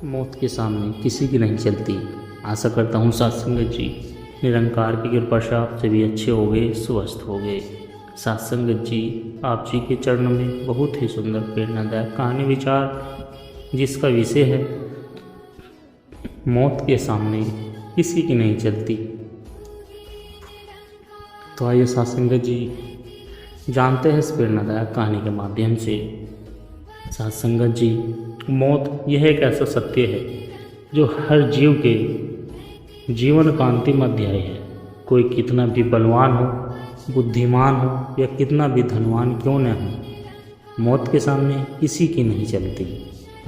मौत के सामने किसी की नहीं चलती। आशा करता हूँ सत्संगत जी निरंकार की कृपा से आप सभी अच्छे हो गए, स्वस्थ हो गए। सत्संगत जी, आप जी के चरणों में बहुत ही सुंदर प्रेरणादायक कहानी विचार, जिसका विषय है मौत के सामने किसी की नहीं चलती। तो आइए सत्संगत जी जानते हैं इस प्रेरणादायक कहानी के माध्यम से। सत्संगत जी, मौत यह एक ऐसा सत्य है जो हर जीव के जीवन का अंतिम अध्याय है। कोई कितना भी बलवान हो, बुद्धिमान हो या कितना भी धनवान क्यों न हो, मौत के सामने किसी की नहीं चलती।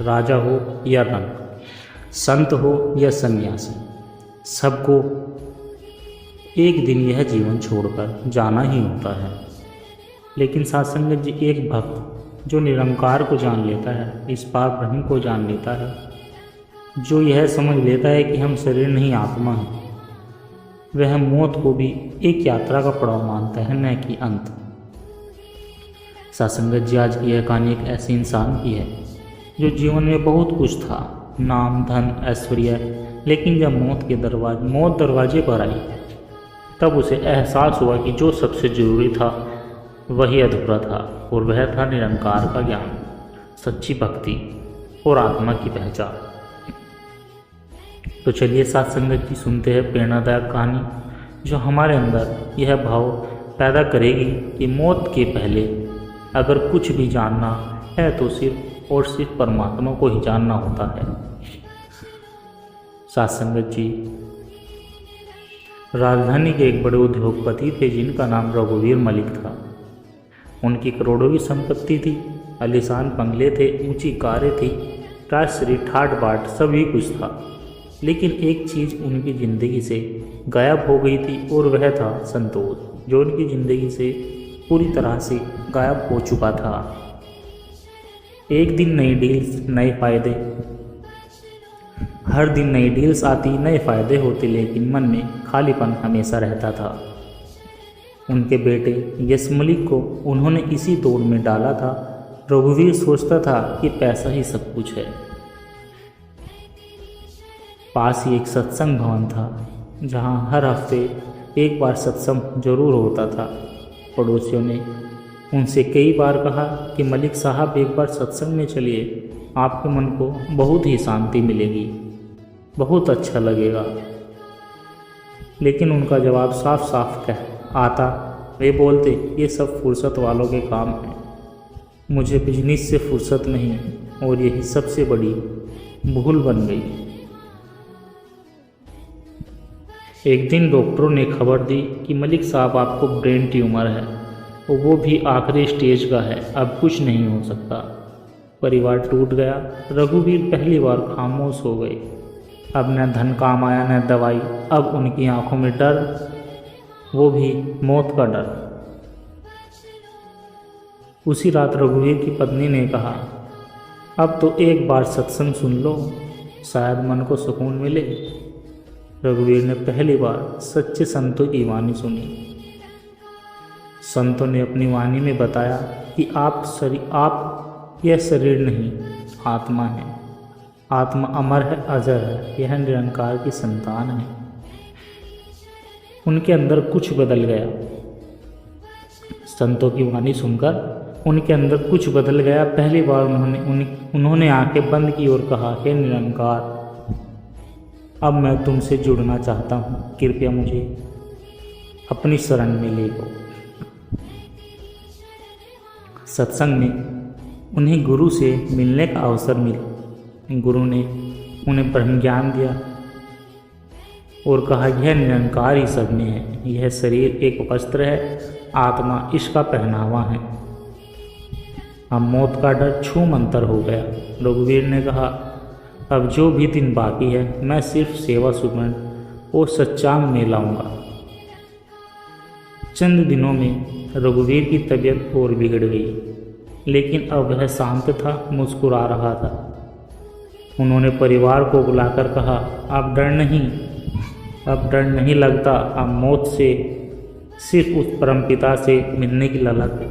राजा हो या रंक, संत हो या सन्यासी, सबको एक दिन यह जीवन छोड़कर जाना ही होता है। लेकिन सत्संगत जी, एक भक्त जो निरंकार को जान लेता है, इस पार ब्रह्म को जान लेता है, जो यह समझ लेता है कि हम शरीर नहीं आत्मा हैं, वह मौत को भी एक यात्रा का पड़ाव मानता है, न कि अंत। सत्संगत जी, आज की यह कहानी एक ऐसे इंसान की है जो जीवन में बहुत कुछ था, नाम, धन, ऐश्वर्य, लेकिन जब मौत दरवाजे पर आई, तब उसे एहसास हुआ कि जो सबसे जरूरी था वही अधूरा था, और वह था निरंकार का ज्ञान, सच्ची भक्ति और आत्मा की पहचान। तो चलिए सत्संगत जी सुनते हैं प्रेरणादायक कहानी, जो हमारे अंदर यह भाव पैदा करेगी कि मौत के पहले अगर कुछ भी जानना है तो सिर्फ और सिर्फ परमात्मा को ही जानना होता है। सत्संगत जी, राजधानी के एक बड़े उद्योगपति थे जिनका नाम रघुवीर मलिक था। उनकी करोड़ों की संपत्ति थी, आलीशान बंगले थे, ऊंची कारें थी, राजश्री ठाट बाट सभी कुछ था। लेकिन एक चीज़ उनकी ज़िंदगी से गायब हो गई थी, और वह था संतोष, जो उनकी ज़िंदगी से पूरी तरह से गायब हो चुका था। एक दिन नई डील्स, नए फायदे, हर दिन नई डील्स आती, नए फायदे होते, लेकिन मन में खालीपन हमेशा रहता था। उनके बेटे यश मलिक को उन्होंने इसी दौड़ में डाला था। रघुवीर सोचता था कि पैसा ही सब कुछ है। पास ही एक सत्संग भवन था, जहां हर हफ्ते एक बार सत्संग जरूर होता था। पड़ोसियों ने उनसे कई बार कहा कि मलिक साहब, एक बार सत्संग में चलिए, आपके मन को बहुत ही शांति मिलेगी, बहुत अच्छा लगेगा। लेकिन उनका जवाब साफ साफ आता। वे बोलते, ये सब फुर्सत वालों के काम हैं, मुझे बिजनेस से फुर्सत नहीं, और यही सबसे बड़ी भूल बन गई। एक दिन डॉक्टरों ने खबर दी कि मलिक साहब, आपको ब्रेन ट्यूमर है, और वो भी आखिरी स्टेज का है, अब कुछ नहीं हो सकता। परिवार टूट गया। रघुवीर पहली बार खामोश हो गए। अब न धन काम आया, न दवाई। अब उनकी आंखों में डर, वो भी मौत का डर। उसी रात रघुवीर की पत्नी ने कहा, अब तो एक बार सत्संग सुन लो, शायद मन को सुकून मिले। रघुवीर ने पहली बार सच्चे संतों की वाणी सुनी। संतों ने अपनी वाणी में बताया कि आप यह शरीर नहीं, आत्मा है। आत्मा अमर है, अजर है, यह निरंकार की संतान है। उनके अंदर कुछ बदल गया। संतों की वाणी सुनकर उनके अंदर कुछ बदल गया। पहली बार उन्होंने आंखें बंद की और कहा, हे निरंकार, अब मैं तुमसे जुड़ना चाहता हूँ, कृपया मुझे अपनी शरण में ले लो। सत्संग में उन्हें गुरु से मिलने का अवसर मिला। गुरु ने उन्हें ब्रह्म ज्ञान दिया और कहा, यह निरंकार ही सब में है, यह शरीर एक वस्त्र है, आत्मा इसका पहनावा है। अब मौत का डर छूमंतर हो गया। रघुवीर ने कहा, अब जो भी दिन बाकी है, मैं सिर्फ सेवा सुमन और सच्चांग में लाऊंगा। चंद दिनों में रघुवीर की तबीयत और बिगड़ गई, लेकिन अब वह शांत था, मुस्कुरा रहा था। उन्होंने परिवार को बुलाकर कहा, अब डर नहीं लगता, अब मौत से सिर्फ उस परमपिता से मिलने की ललक है।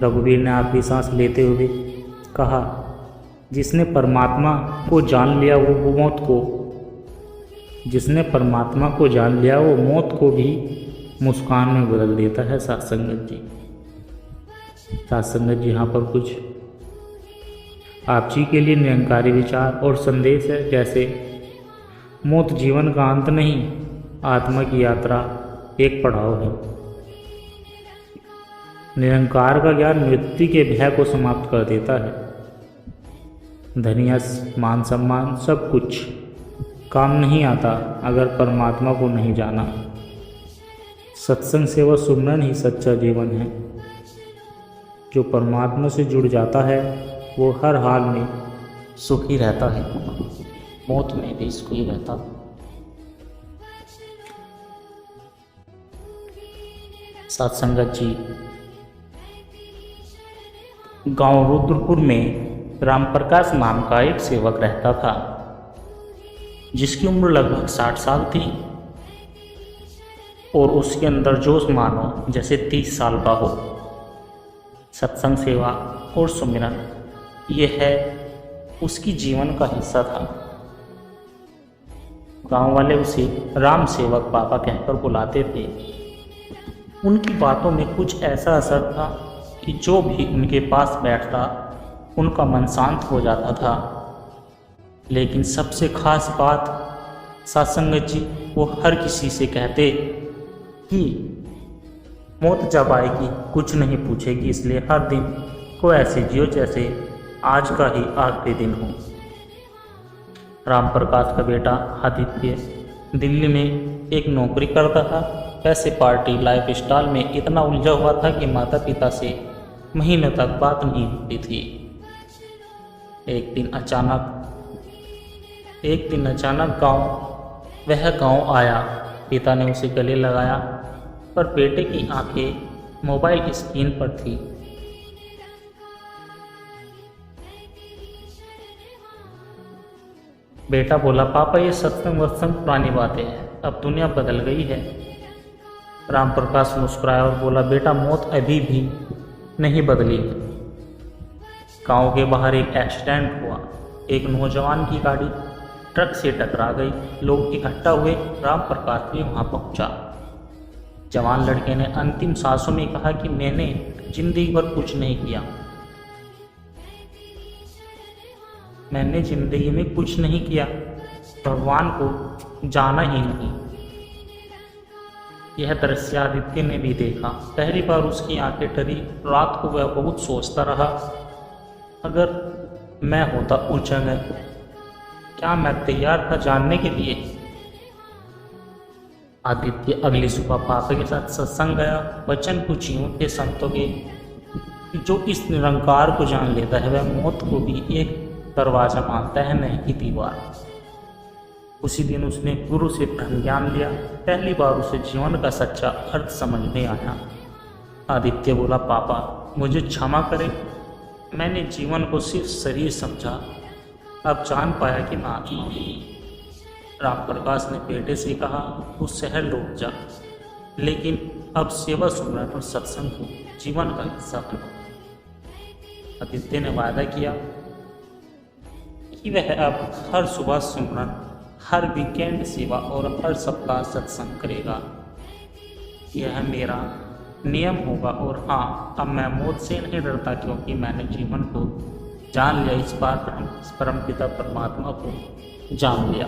रघुवीर ने आखिरी सांस लेते हुए कहा, जिसने परमात्मा को जान लिया वो मौत को जिसने परमात्मा को जान लिया वो मौत को भी मुस्कान में बदल देता है। साथ संगत जी, साथ संगत जी, यहाँ पर कुछ आप जी के लिए निरंकारी विचार और संदेश है। जैसे मौत जीवन का अंत नहीं, आत्मा की यात्रा एक पड़ाव है। निरंकार का ज्ञान मृत्यु के भय को समाप्त कर देता है। धन यश मान सम्मान सब कुछ काम नहीं आता अगर परमात्मा को नहीं जाना। सत्संग सेवा सुमरन ही सच्चा जीवन है। जो परमात्मा से जुड़ जाता है वो हर हाल में सुखी रहता है, मौत में भी सुखी रहता। सत्संगत जी, गांव रुद्रपुर में रामप्रकाश नाम का एक सेवक रहता था, जिसकी उम्र लगभग 60 साल थी और उसके अंदर जोश मानो जैसे 30 साल का हो। सत्संग सेवा और सुमिरन यह है उसकी जीवन का हिस्सा था। गांव वाले उसे राम सेवक पापा कहकर बुलाते थे। उनकी बातों में कुछ ऐसा असर था कि जो भी उनके पास बैठता उनका मन शांत हो जाता था। लेकिन सबसे खास बात सत्संगत जी, वो हर किसी से कहते कि मौत जब आएगी कुछ नहीं पूछेगी, इसलिए हर दिन को ऐसे जियो जैसे आज का ही आखिरी दिन हो। राम प्रकाश का बेटा आदित्य दिल्ली में एक नौकरी करता था। पैसे पार्टी लाइफ स्टाइल में इतना उलझा हुआ था कि माता पिता से महीने तक बात नहीं होती थी। एक दिन अचानक वह गांव आया। पिता ने उसे गले लगाया, पर बेटे की आंखें मोबाइल स्क्रीन पर थी। बेटा बोला, पापा ये सत्संग वत्संग पुरानी बातें हैं, अब दुनिया बदल गई है। राम प्रकाश मुस्कुराया और बोला, बेटा मौत अभी भी नहीं बदली। गांव के बाहर एक एक्सीडेंट हुआ। एक नौजवान की गाड़ी ट्रक से टकरा गई। लोग इकट्ठा हुए। राम प्रकाश भी वहां पहुंचा। जवान लड़के ने अंतिम सांसों में कहा कि मैंने जिंदगी भर कुछ नहीं किया, मैंने जिंदगी में कुछ नहीं किया, भगवान को जाना ही नहीं। यह दृश्य आदित्य ने भी देखा। पहली बार उसकी आंखें डरी। रात को वह बहुत सोचता रहा, अगर मैं होता उस जगह, क्या मैं तैयार था जानने के लिए। आदित्य अगली सुबह पापा के साथ सत्संग गया। वचन कुछ यूं थे संतों के, जो इस निरंकार को जान लेता है वह मौत को भी एक दरवाजा मानता है, नहीं की दीवार। उसी दिन उसने गुरु से ब्रह्म ज्ञान लिया। पहली बार उसे जीवन का सच्चा अर्थ समझ में आया। आदित्य बोला, पापा मुझे क्षमा करें, मैंने जीवन को सिर्फ शरीर समझा, अब जान पाया कि मैं आत्मा हूँ। राम प्रकाश ने बेटे से कहा, तू शहर लौट जा, लेकिन अब सेवा सुमरन और सत्संग को जीवन का हिस्सा बना। आदित्य ने वादा किया कि वह अब हर सुबह सुमरन, हर वीकेंड सेवा और हर सप्ताह सत्संग करेगा। यह मेरा नियम होगा। और हाँ, अब मैं मौत से नहीं डरता, क्योंकि मैंने जीवन को जान लिया। इस बार परमपिता परमात्मा को जान लिया।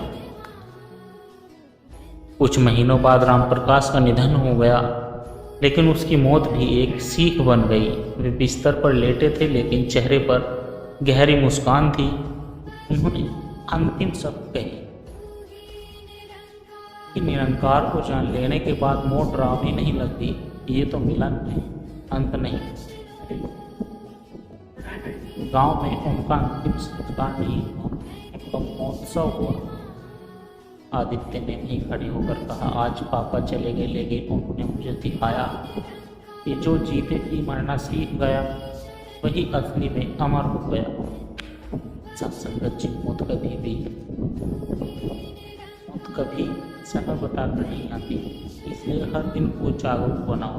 कुछ महीनों बाद राम प्रकाश का निधन हो गया, लेकिन उसकी मौत भी एक सीख बन गई। वे बिस्तर पर लेटे थे, लेकिन चेहरे पर गहरी मुस्कान थी। उन्होंने अंतिम शब्द कहे कि निरंकार को जान लेने के बाद मौत डरावनी नहीं लगती, ये तो मिलन है, अंत नहीं। गांव में उनका अंतिम संस्कार नहीं हुआ, उनका महोत्सव हुआ। आदित्य ने भी खड़े होकर कहा, आज पापा चले गए, लेकिन उन्होंने मुझे दिखाया कि जो जीते ही मरना सीख गया वही असली में अमर हो गया। सत्संगत जी, मौत कभी समय बताकर नहीं आती, इसलिए हर दिन को जागरूक बनाओ।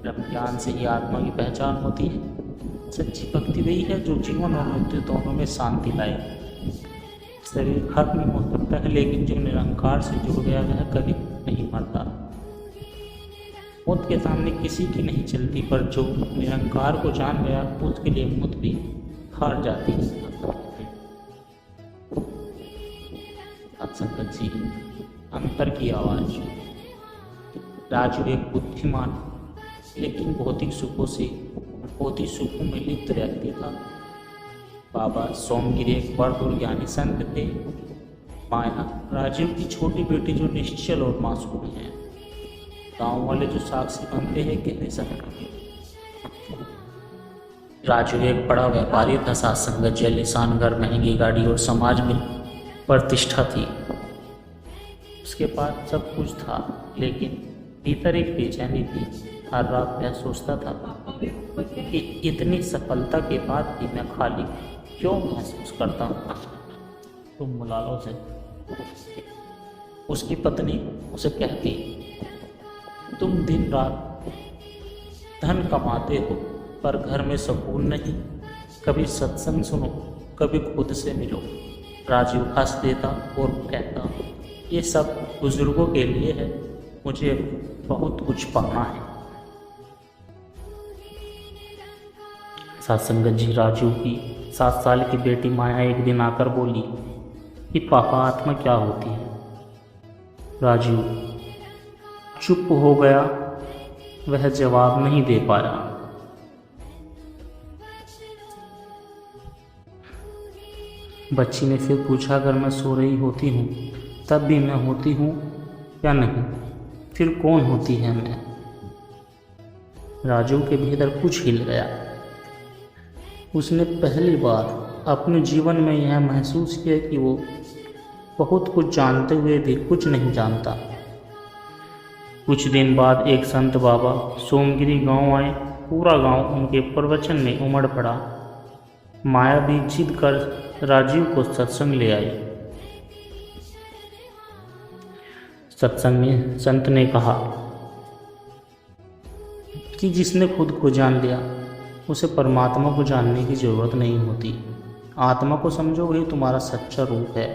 ब्रह्म ज्ञान से ही आत्मा की पहचान होती है। सच्ची भक्ति वही है जो जीवन और मृत्यु दोनों में शांति लाए। शरीर खत्म हो सकता है, लेकिन जो निरंकार से जुड़ गया वह कभी नहीं मरता। मौत के सामने किसी की नहीं चलती, पर जो निरंकार को जान गया उसके लिए मौत भी हार जाती है। सत्संग जी, अंतर की आवाज। राजू एक बुद्धिमान लेकिन भौतिक सुखों में लिप्त व्यक्ति था। बाबा सोमगिरी एक बड़ और ज्ञानी संत थे। माया राजीव की छोटी बेटी जो निश्चल और मासूम है। गांव वाले जो साक्षी बनते हैं कहने सकते। राजू एक बड़ा व्यापारी था। सत्संग जलिसान घर, महंगी गाड़ी और समाज में प्रतिष्ठा थी। उसके पास सब कुछ था, लेकिन भीतर एक बेचैनी थी। हर रात वह सोचता था कि इतनी सफलता के बाद भी मैं खाली क्यों महसूस करता हूँ। तुम मुलालों से उसकी पत्नी उसे कहती, तुम दिन रात धन कमाते हो पर घर में सुकून नहीं। कभी सत्संग सुनो, कभी खुद से मिलो। राजीव हंस देता और कहता, ये सब बुजुर्गों के लिए है, मुझे बहुत कुछ पाना है। सत्संग जी, राजू की 7 साल की बेटी माया एक दिन आकर बोली कि पापा, आत्मा क्या होती है? राजू चुप हो गया, वह जवाब नहीं दे पाया। बच्ची ने फिर पूछा, अगर मैं सो रही होती हूँ तब भी मैं होती हूँ या नहीं? फिर कौन होती है मैं? राजू के भीतर कुछ हिल गया। उसने पहली बार अपने जीवन में यह महसूस किया कि वो बहुत कुछ जानते हुए भी कुछ नहीं जानता। कुछ दिन बाद एक संत बाबा सोमगिरी गांव आए। पूरा गांव उनके प्रवचन में उमड़ पड़ा। माया भी जिद कर राजीव को सत्संग ले आई। सत्संग में संत ने कहा कि जिसने खुद को जान लिया उसे परमात्मा को जानने की जरूरत नहीं होती। आत्मा को समझो, वही तुम्हारा सच्चा रूप है।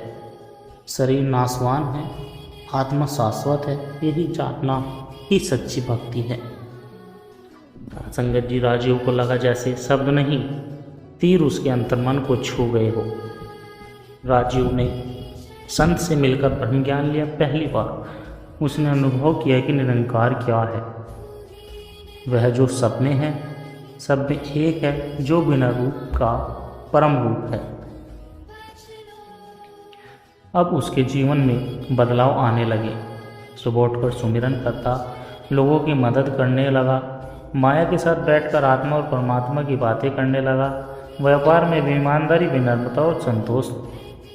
शरीर नाशवान है, आत्मा शाश्वत है। यही जानना ही सच्ची भक्ति है। संगत जी, राजीव को लगा जैसे शब्द नहीं, तीर उसके अंतर्मन को छू गए हो। राजीव ने संत से मिलकर ब्रह्म ज्ञान लिया। पहली बार उसने अनुभव किया कि निरंकार क्या है। वह जो सब में है, सब में एक है, जो बिना रूप का परम रूप है। अब उसके जीवन में बदलाव आने लगे। सुबह उठकर सुमिरन करता, लोगों की मदद करने लगा। माया के साथ बैठकर आत्मा और परमात्मा की बातें करने लगा। व्यापार में भी ईमानदारी, विनम्रता और संतोष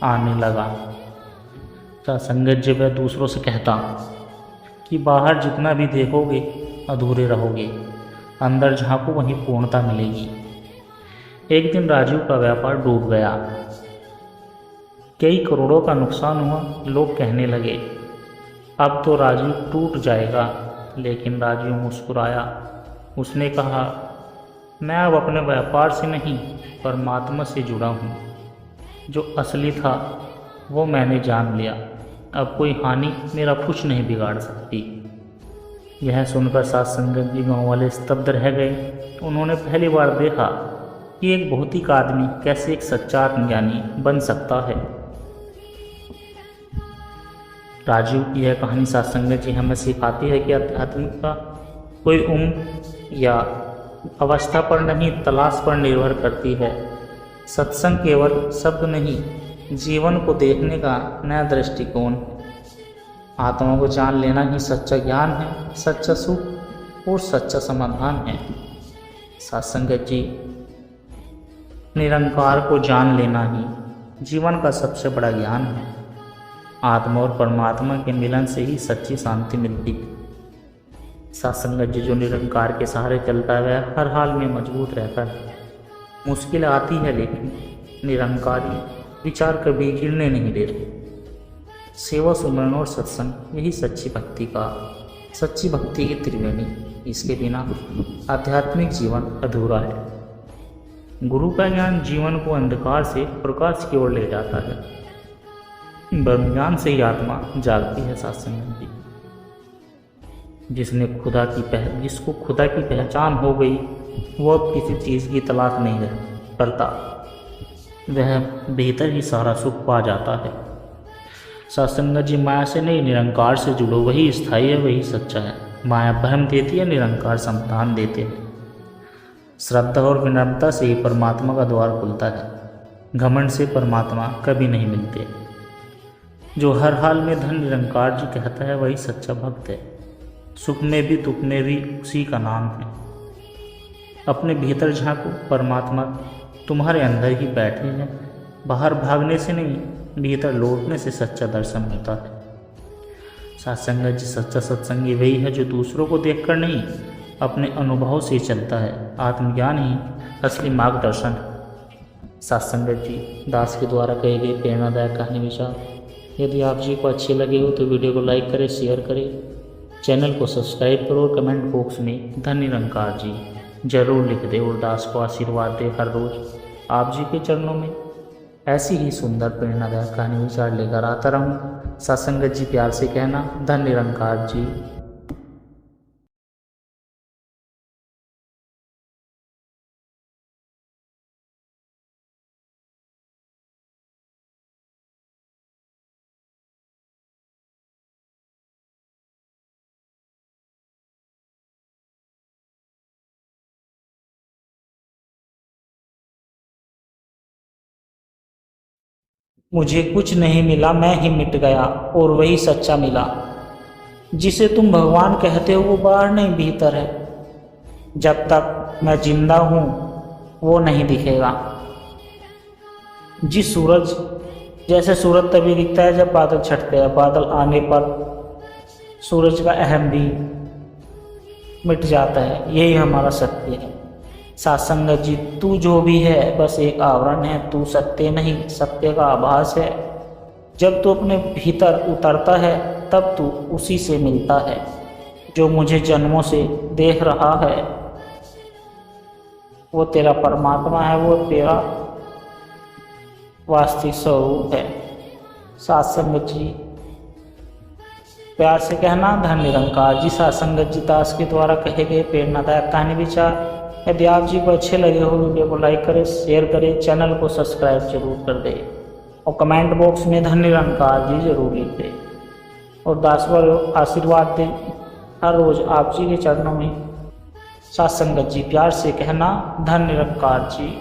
आने लगा। सत्संगत जब वह दूसरों से कहता कि बाहर जितना भी देखोगे अधूरे रहोगे, अंदर झांको वहीं पूर्णता मिलेगी। एक दिन राजू का व्यापार डूब गया। कई करोड़ों का नुकसान हुआ। लोग कहने लगे, अब तो राजू टूट जाएगा। लेकिन राजू मुस्कुराया। उसने कहा, मैं अब अपने व्यापार से नहीं, परमात्मा से जुड़ा हूँ। जो असली था वो मैंने जान लिया। अब कोई हानि मेरा कुछ नहीं बिगाड़ सकती। यह सुनकर सत्संगत जी गाँव वाले स्तब्ध रह गए। उन्होंने पहली बार देखा कि एक भौतिक आदमी कैसे एक सच्चा आत्मज्ञानी बन सकता है। राजू की यह कहानी सत्संगत जी हमें सिखाती है कि अध्यात्म का कोई उम्र या अवस्था पर नहीं, तलाश पर निर्भर करती है। सत्संग केवल शब्द नहीं, जीवन को देखने का नया दृष्टिकोण। आत्मा को जान लेना ही सच्चा ज्ञान है, सच्चा सुख और सच्चा समाधान है। सत्संगत जी, निरंकार को जान लेना ही जीवन का सबसे बड़ा ज्ञान है। आत्मा और परमात्मा के मिलन से ही सच्ची शांति मिलती है। सत्संगत जी जो निरंकार के सहारे चलता है वह हर हाल में मजबूत रहता है। मुश्किल आती है लेकिन निरंकारी विचार कभी गिरने नहीं देते। सेवा, सुमरन और सत्संग यही सच्ची भक्ति की त्रिवेणी। इसके बिना आध्यात्मिक जीवन अधूरा है। गुरु का ज्ञान जीवन को अंधकार से प्रकाश की ओर ले जाता है। ब्रह्म ज्ञान से ही आत्मा जागती है साथ संगत जी। जिसको खुदा की पहचान हो गई, वो अब किसी चीज़ की तलाश नहीं करता, वह भीतर ही सारा सुख पा जाता है। सत्संगत जी, माया से नहीं निरंकार से जुड़ो, वही स्थायी है, वही सच्चा है। माया भ्रम देती है, निरंकार संतान देते हैं। श्रद्धा और विनम्रता से ही परमात्मा का द्वार खुलता है। घमंड से परमात्मा कभी नहीं मिलते। जो हर हाल में धन निरंकार जी कहता है, वही सच्चा भक्त है। सुख में भी दुख में भी उसी का नाम है। अपने भीतर झांको, परमात्मा तुम्हारे अंदर ही बैठे हैं। बाहर भागने से नहीं, भीतर लौटने से सच्चा दर्शन होता है। सत्संगत जी, सच्चा सत्संगी वही है जो दूसरों को देखकर नहीं, अपने अनुभव से चलता है। आत्मज्ञान ही असली मार्गदर्शन है। सत्संगत जी, दास के द्वारा कहे गए प्रेरणादायक कहानी विचार यदि आप जी को अच्छे लगे हो तो वीडियो को लाइक करें, शेयर करें, चैनल को सब्सक्राइब करो और कमेंट बॉक्स में धन निरंकार जी जरूर लिख दे और दास को आशीर्वाद दे। हर रोज आप जी के चरणों में ऐसी ही सुंदर प्रेरणादायक कहानी विचार लेकर आता रहूं। सत्संगत जी, प्यार से कहना धन निरंकार जी। मुझे कुछ नहीं मिला, मैं ही मिट गया और वही सच्चा मिला। जिसे तुम भगवान कहते हो वो बाहर नहीं भीतर है। जब तक मैं जिंदा हूँ वो नहीं दिखेगा। जैसे सूरज तभी दिखता है जब बादल छटते हैं। बादल आने पर सूरज का अहम भी मिट जाता है। यही हमारा सत्य है। सत्संगत जी, तू जो भी है बस एक आवरण है, तू सत्य नहीं, सत्य का आभास है। जब तू अपने भीतर उतरता है तब तू उसी से मिलता है जो मुझे जन्मों से देख रहा है। वो तेरा परमात्मा है, वो तेरा वास्तविक स्वरूप है। सत्संगत जी, प्यार से कहना धन निरंकार जी। सत्संगत जी, दास के द्वारा कहे गए प्रेरणादायक कहानी विचार यदि आप जी को अच्छे लगे हो वीडियो को लाइक करें, शेयर करें, चैनल को सब्सक्राइब जरूर कर दें और कमेंट बॉक्स में धन निरंकार जी जरूर लिख दें और दास पर आशीर्वाद दें। हर रोज आप जी के चरणों में सत्संगत जी, प्यार से कहना धन निरंकार जी।